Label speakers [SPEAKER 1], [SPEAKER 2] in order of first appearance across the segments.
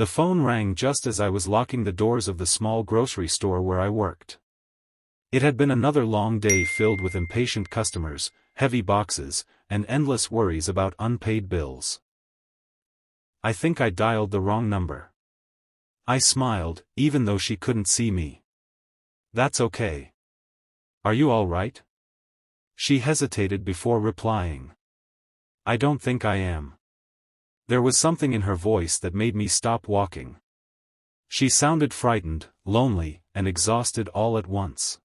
[SPEAKER 1] The phone rang just as I was locking the doors of the small grocery store where I worked. It had been another long day filled with impatient customers, heavy boxes, and endless worries about unpaid bills. "I think I dialed the wrong number." I smiled, even though she couldn't see me. "That's okay. Are you all right?" She hesitated before replying. "I don't think I am." There was something in her voice that made me stop walking. She sounded frightened, lonely, and exhausted all at once.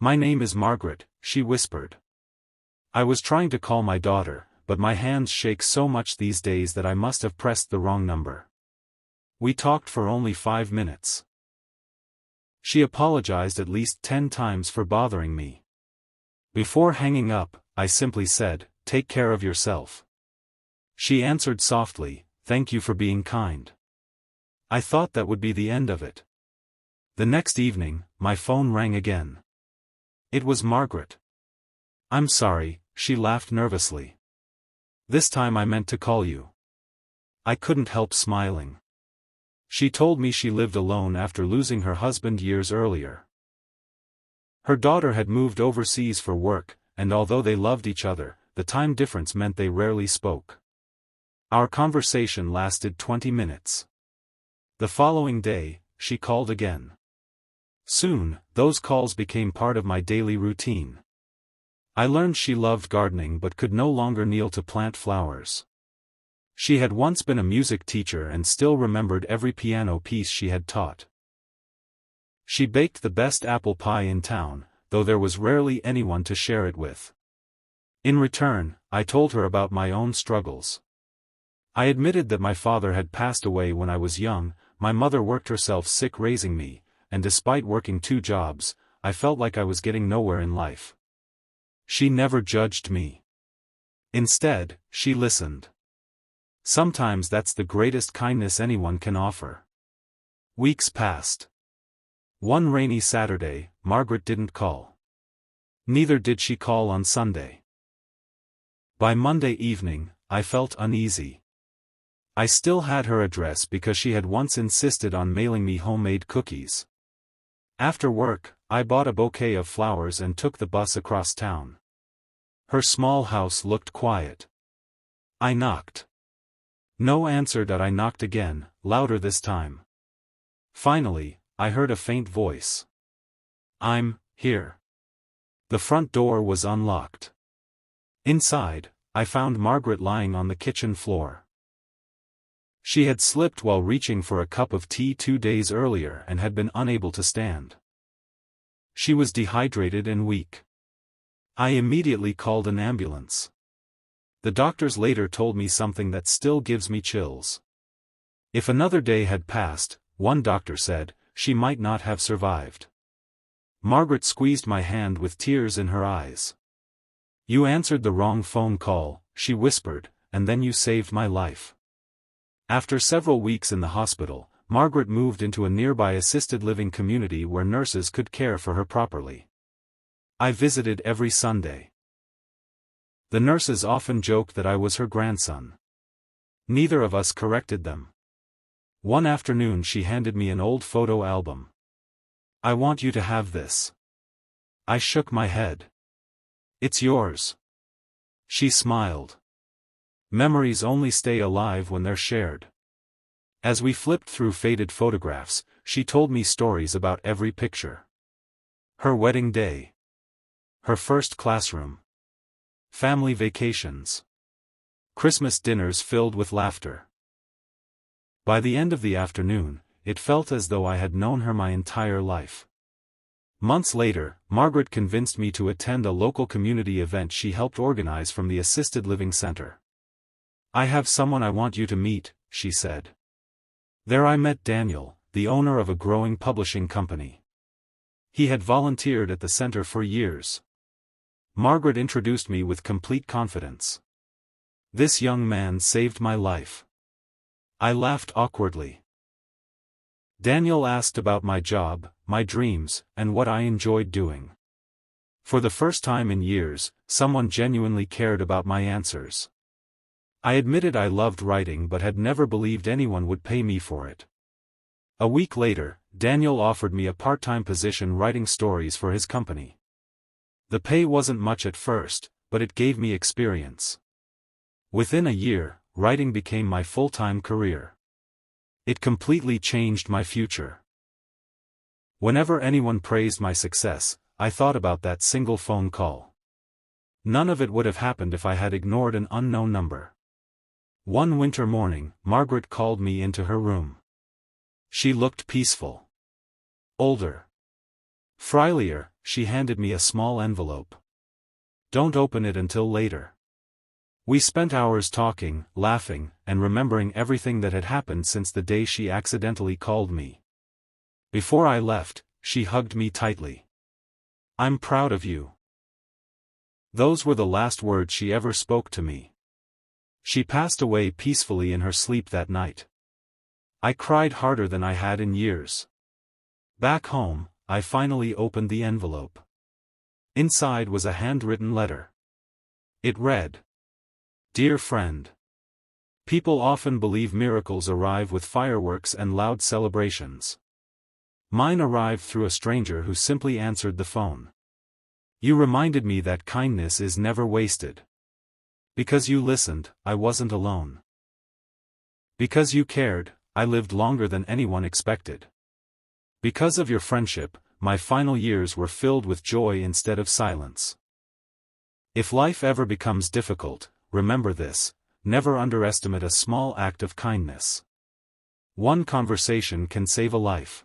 [SPEAKER 1] "My name is Margaret," she whispered. "I was trying to call my daughter, but my hands shake so much these days that I must have pressed the wrong number." We talked for only 5 minutes. She apologized at least 10 times for bothering me. Before hanging up, I simply said, "Take care of yourself." She answered softly, "Thank you for being kind." I thought that would be the end of it. The next evening, my phone rang again. It was Margaret. "I'm sorry," she laughed nervously. "This time I meant to call you." I couldn't help smiling. She told me she lived alone after losing her husband years earlier. Her daughter had moved overseas for work, and although they loved each other, the time difference meant they rarely spoke. Our conversation lasted 20 minutes. The following day, she called again. Soon, those calls became part of my daily routine. I learned she loved gardening but could no longer kneel to plant flowers. She had once been a music teacher and still remembered every piano piece she had taught. She baked the best apple pie in town, though there was rarely anyone to share it with. In return, I told her about my own struggles. I admitted that my father had passed away when I was young, my mother worked herself sick raising me, and despite working 2 jobs, I felt like I was getting nowhere in life. She never judged me. Instead, she listened. Sometimes that's the greatest kindness anyone can offer. Weeks passed. One rainy Saturday, Margaret didn't call. Neither did she call on Sunday. By Monday evening, I felt uneasy. I still had her address because she had once insisted on mailing me homemade cookies. After work, I bought a bouquet of flowers and took the bus across town. Her small house looked quiet. I knocked. No answer. I knocked again, louder this time. Finally, I heard a faint voice. "I'm here." The front door was unlocked. Inside, I found Margaret lying on the kitchen floor. She had slipped while reaching for a cup of tea 2 days earlier and had been unable to stand. She was dehydrated and weak. I immediately called an ambulance. The doctors later told me something that still gives me chills. If another day had passed, one doctor said, she might not have survived. Margaret squeezed my hand with tears in her eyes. "You answered the wrong phone call," she whispered, "and then you saved my life." After several weeks in the hospital, Margaret moved into a nearby assisted living community where nurses could care for her properly. I visited every Sunday. The nurses often joked that I was her grandson. Neither of us corrected them. One afternoon she handed me an old photo album. "I want you to have this." I shook my head. "It's yours." She smiled. Memories only stay alive when they're shared. As we flipped through faded photographs, she told me stories about every picture. Her wedding day. Her first classroom. Family vacations. Christmas dinners filled with laughter. By the end of the afternoon, it felt as though I had known her my entire life. Months later, Margaret convinced me to attend a local community event she helped organize from the assisted living center. "I have someone I want you to meet," she said. There I met Daniel, the owner of a growing publishing company. He had volunteered at the center for years. Margaret introduced me with complete confidence. This young man saved my life. I laughed awkwardly. Daniel asked about my job, my dreams, and what I enjoyed doing. For the first time in years, someone genuinely cared about my answers. I admitted I loved writing but had never believed anyone would pay me for it. A week later, Daniel offered me a part-time position writing stories for his company. The pay wasn't much at first, but it gave me experience. Within a year, writing became my full-time career. It completely changed my future. Whenever anyone praised my success, I thought about that single phone call. None of it would have happened if I had ignored an unknown number. One winter morning, Margaret called me into her room. She looked peaceful. Older. Friendlier, she handed me a small envelope. Don't open it until later. We spent hours talking, laughing, and remembering everything that had happened since the day she accidentally called me. Before I left, she hugged me tightly. I'm proud of you. Those were the last words she ever spoke to me. She passed away peacefully in her sleep that night. I cried harder than I had in years. Back home, I finally opened the envelope. Inside was a handwritten letter. It read, "Dear friend. People often believe miracles arrive with fireworks and loud celebrations. Mine arrived through a stranger who simply answered the phone. You reminded me that kindness is never wasted. Because you listened, I wasn't alone. Because you cared, I lived longer than anyone expected. Because of your friendship, my final years were filled with joy instead of silence." If life ever becomes difficult, remember this: never underestimate a small act of kindness. One conversation can save a life.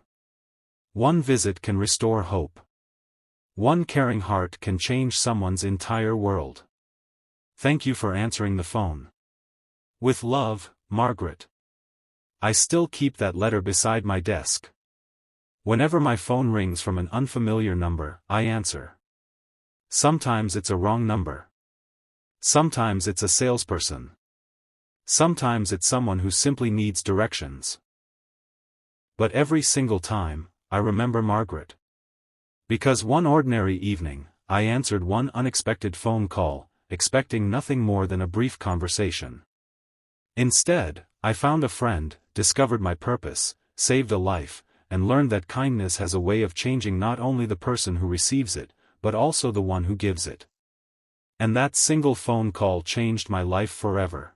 [SPEAKER 1] One visit can restore hope. One caring heart can change someone's entire world. Thank you for answering the phone. With love, Margaret. I still keep that letter beside my desk. Whenever my phone rings from an unfamiliar number, I answer. Sometimes it's a wrong number. Sometimes it's a salesperson. Sometimes it's someone who simply needs directions. But every single time, I remember Margaret. Because one ordinary evening, I answered one unexpected phone call, expecting nothing more than a brief conversation. Instead, I found a friend, discovered my purpose, saved a life, and learned that kindness has a way of changing not only the person who receives it, but also the one who gives it. And that single phone call changed my life forever.